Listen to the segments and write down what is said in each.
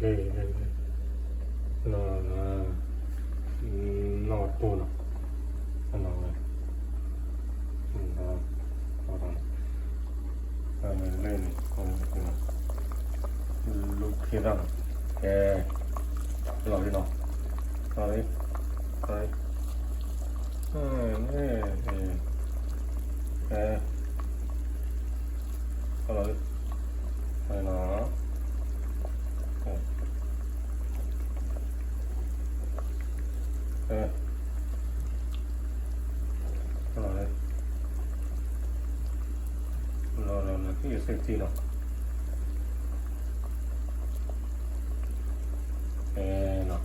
nó to nó lên lúc khi nào cái lò đi nào đấy đấy cái rồi này nó rồi rồi cái gì safety nào nó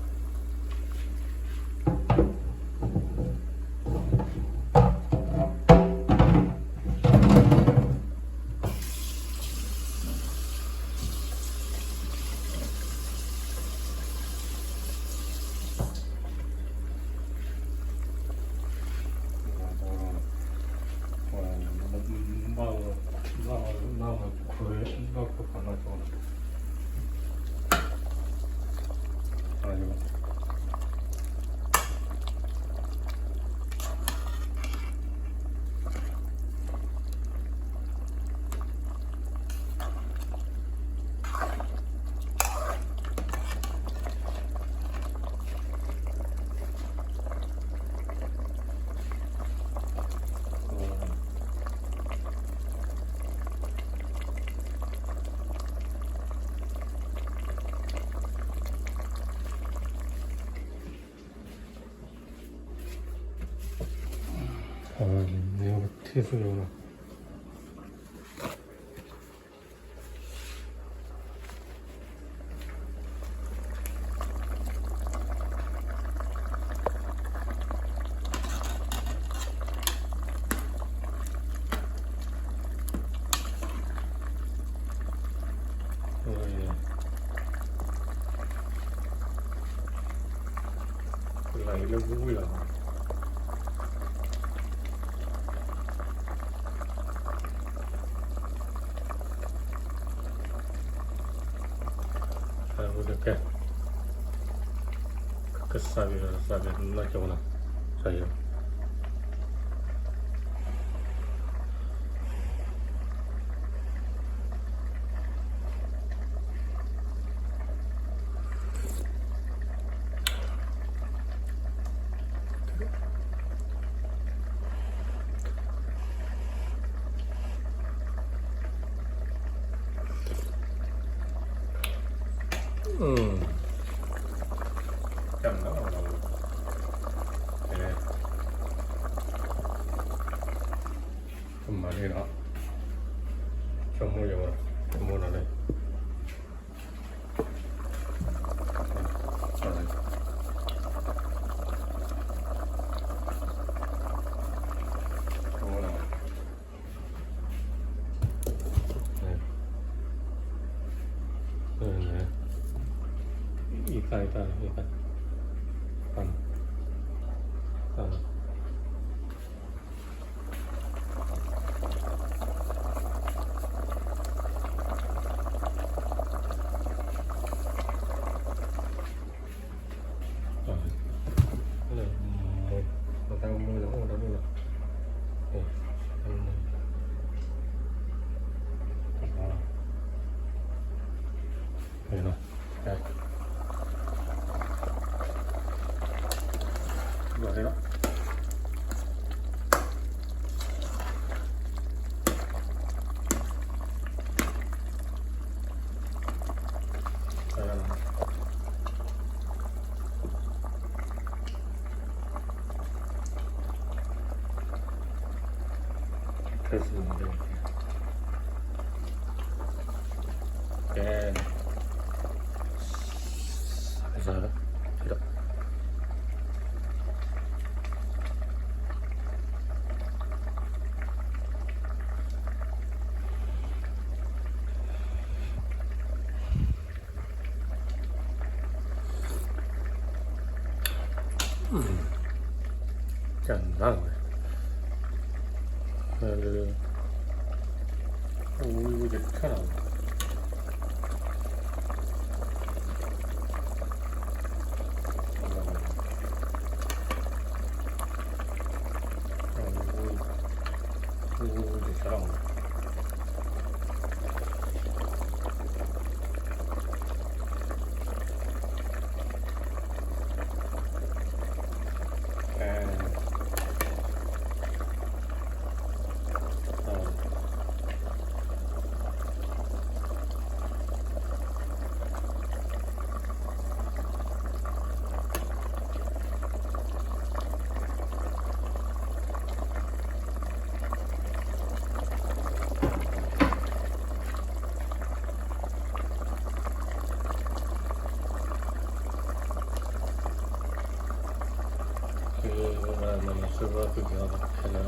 내가 태수용아 là nó vui là 이렇게 sap이 나겠구나. 자요. chẳng nó là không mà đi đó trong mua rồi trong mua nào đây 이빨 tao mua giống ở đó đi nào đây nào đây vào đây đó 됐습니다. 이렇게 그래서 이렇게 짠나네. 오 이거 이제 편하네. 저랑 그러면 수가 그게 하나